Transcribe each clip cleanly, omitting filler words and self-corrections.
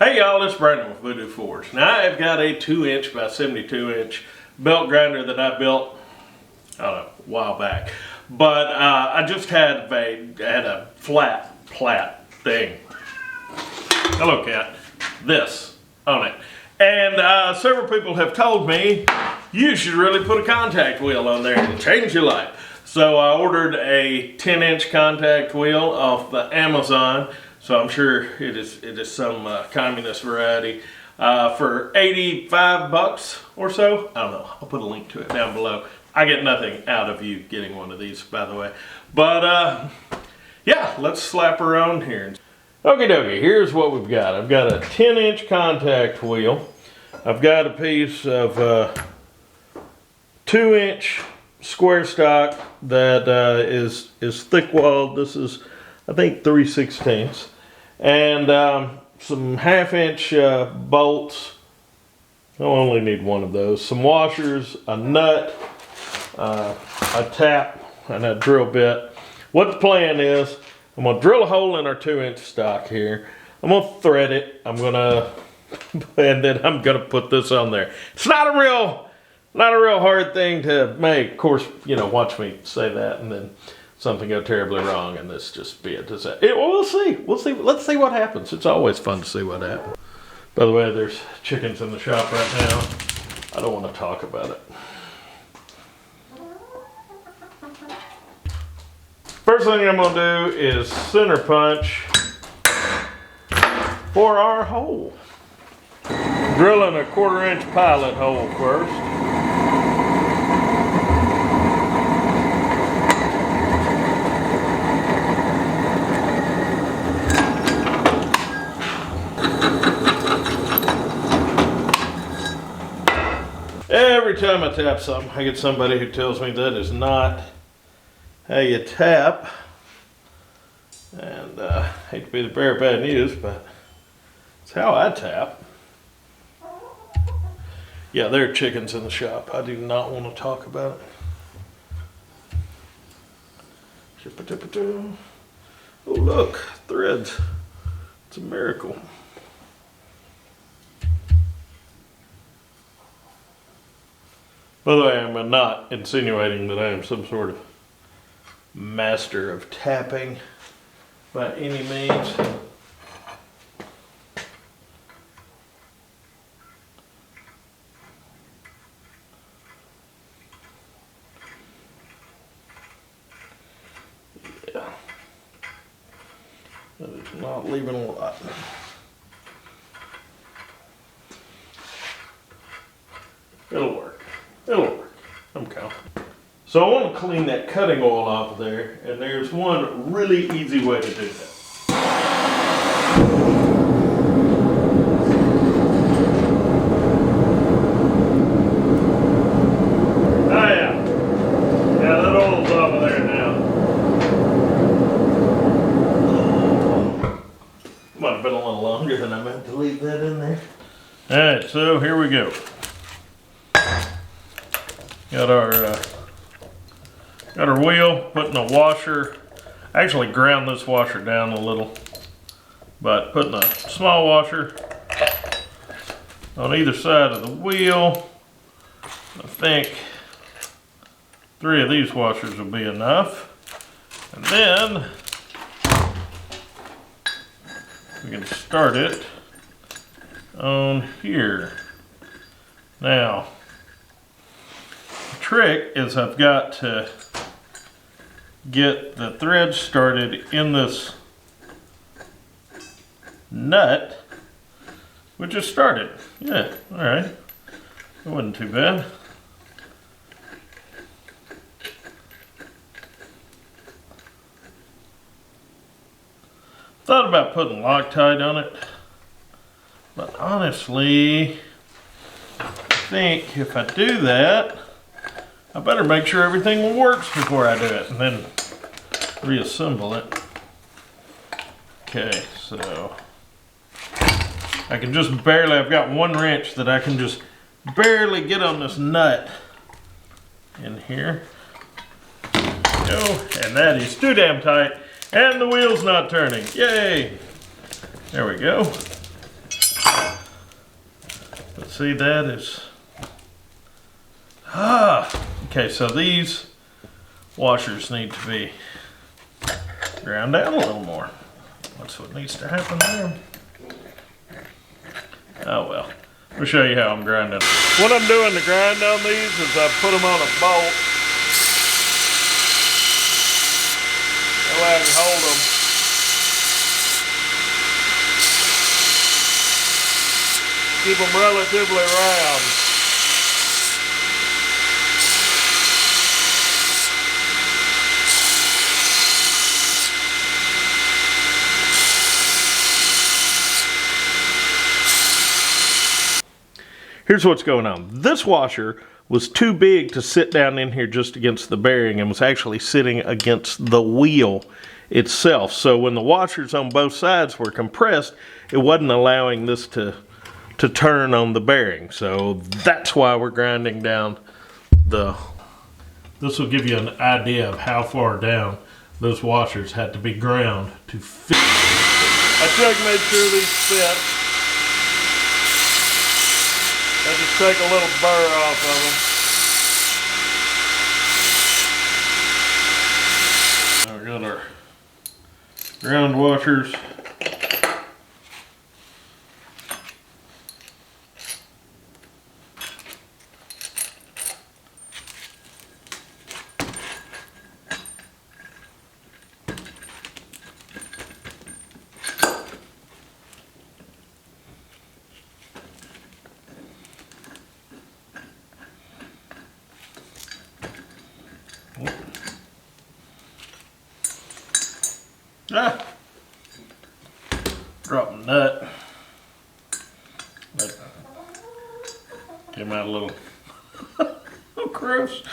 Hey y'all, it's Brandon with Voodoo Forge. Now I've got a 2" by 72" belt grinder that I built, I don't know, a while back. But I just had a flat thing. Hello cat. This on it. And several people have told me you should really put a contact wheel on there and change your life. So I ordered a 10" contact wheel off the Amazon. So I'm sure it is some communist variety for 85 bucks or so. I don't know. I'll put a link to it down below. I get nothing out of you getting one of these, by the way. But yeah, let's slap her on here. Okie dokie, here's what we've got. I've got a 10" contact wheel. I've got a piece of 2" square stock that is thick walled. This is, I think, 3/16, and some 1/2" bolts. I only need one of those. Some washers, a nut, a tap, and a drill bit. What the plan is, I'm gonna drill a hole in our 2" stock here. I'm gonna thread it. And then I'm gonna put this on there. It's not a real hard thing to make. Of course, you know, watch me say that and then something go terribly wrong and this just be a disaster. We'll see. Let's see what happens. It's always fun to see what happens. By the way, there's chickens in the shop right now. I don't want to talk about it. First thing I'm going to do is center punch for our hole. Drilling a 1/4" pilot hole first. Every time I tap something, I get somebody who tells me that is not how you tap. And hate to be the bearer of bad news, but it's how I tap. Yeah, there are chickens in the shop. I do not want to talk about it. Oh look, threads. It's a miracle. By the way, I'm not insinuating that I am some sort of master of tapping by any means. Yeah. That is not leaving a lot. It'll work. It'll work. I'm confident. So I want to clean that cutting oil off of there, and there's one really easy way to do that. Oh yeah. Yeah, that oil's off of there now. Might have been a little longer than I meant to leave that in there. Alright, so here we go. Got our wheel, putting a washer. I actually ground this washer down a little, but putting a small washer on either side of the wheel. I think 3 of these washers will be enough. And then we can start it on here. Now, trick is I've got to get the thread started in this nut, which is started. Yeah, all right. That wasn't too bad. Thought about putting Loctite on it, but honestly, I think if I do that, I better make sure everything works before I do it and then reassemble it. Okay, so I can just barely, I've got 1 wrench that I can just barely get on this nut in here. Go, and that is too damn tight, and the wheel's not turning. Yay! There we go. See, that is, okay, so these washers need to be ground down a little more. That's what needs to happen there. Oh well, I'll show you how I'm grinding. What I'm doing to grind on these is I put them on a bolt. That way I can hold them. Keep them relatively round. Here's what's going on. This washer was too big to sit down in here just against the bearing and was actually sitting against the wheel itself. So when the washers on both sides were compressed, it wasn't allowing this to turn on the bearing. So that's why we're grinding down this will give you an idea of how far down those washers had to be ground to fit. I checked, made sure these fit. I just take a little burr off of them. Now we got our ground washers. Drop a nut. That came out a little, little gross.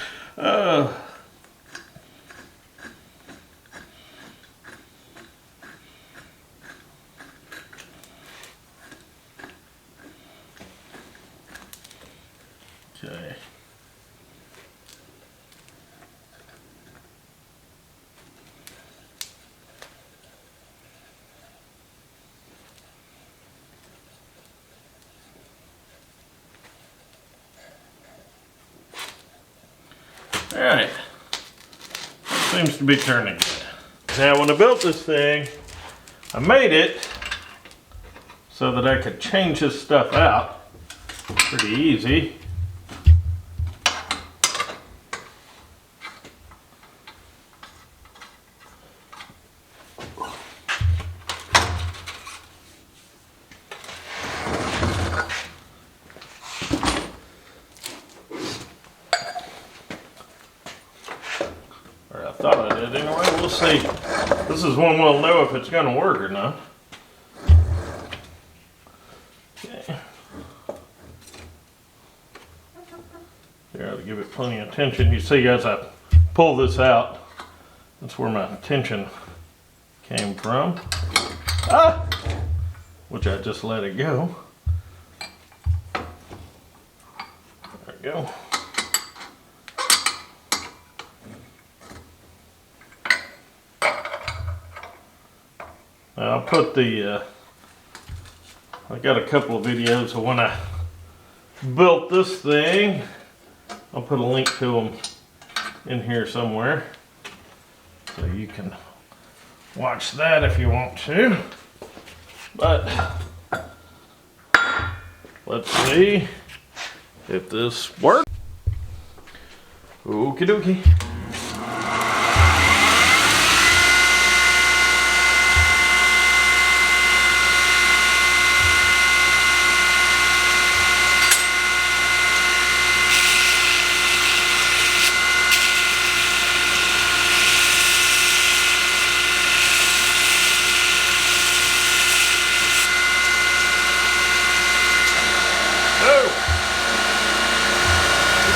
Okay. Alright, seems to be turning good. Now when I built this thing, I made it so that I could change this stuff out pretty easy. I thought I did anyway. We'll see. This is one we'll know if it's going to work or not. Okay. There, I'll give it plenty of tension. You see, as I pull this out, that's where my tension came from. Which I just let it go. There we go. I'll put I got a couple of videos of when I built this thing. I'll put a link to them in here somewhere, so you can watch that if you want to. But let's see if this works. Okie dokie.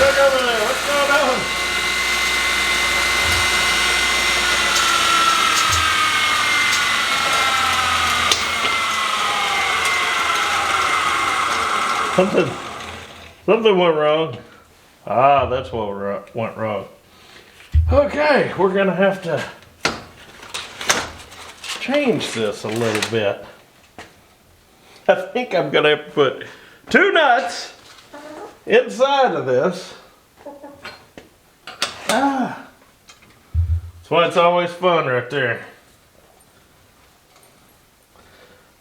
Look over there, what's going on? Something went wrong. That's what went wrong. Okay, we're gonna have to change this a little bit. I think I'm gonna have to put 2 nuts inside of this. That's why it's always fun right there.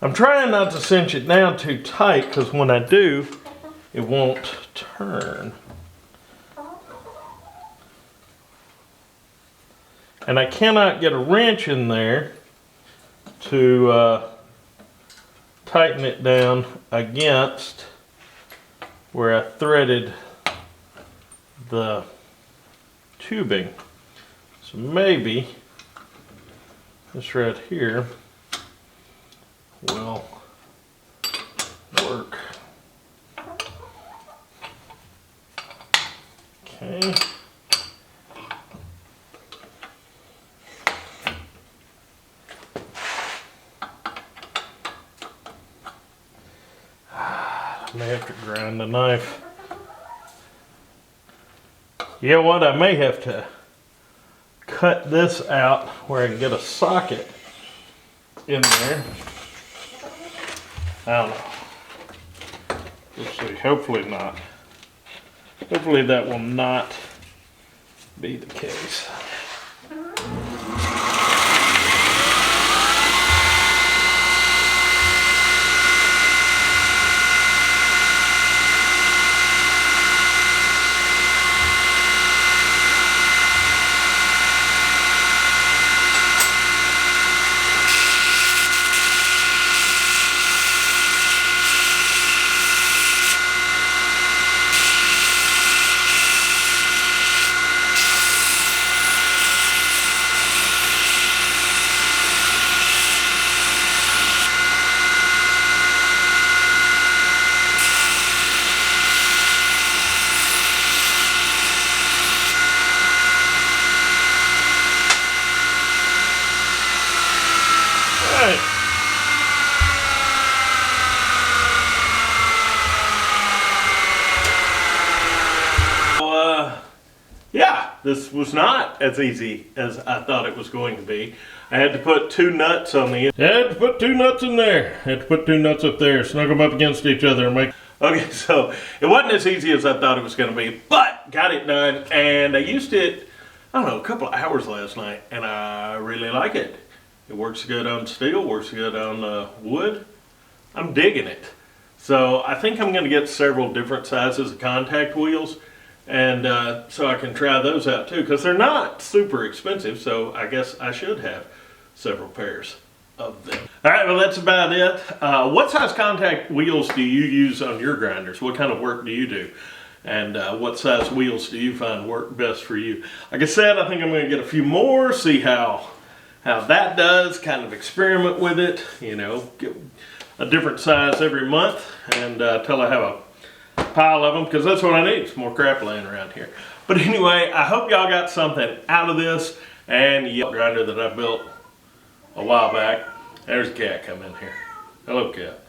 I'm trying not to cinch it down too tight because when I do, it won't turn. And I cannot get a wrench in there to tighten it down against where I threaded the tubing. So maybe this right here will work. Okay. I may have to grind the knife. You know what? I may have to cut this out where I can get a socket in there. I don't know. We'll see. Hopefully not. Hopefully that will not be the case. Yeah, this was not as easy as I thought it was going to be. I had to put two nuts on the end. I had to put two nuts in there. I had to put two nuts up there, snug them up against each other and make... Okay, so it wasn't as easy as I thought it was going to be, but got it done. And I used it, I don't know, a couple of hours last night, and I really like it. It works good on steel, works good on wood. I'm digging it. So I think I'm going to get several different sizes of contact wheels, and so I can try those out too, because they're not super expensive, so I guess I should have several pairs of them. All right, well, that's about it. What size contact wheels do you use on your grinders? What kind of work do you do? And what size wheels do you find work best for you? Like I said, I think I'm going to get a few more, see how that does, kind of experiment with it, you know, get a different size every month, and till I have a pile of them, because that's what I need. It's more crap laying around here. But anyway, I hope y'all got something out of this. And the grinder that I built a while back. There's a cat coming in here. Hello, cat.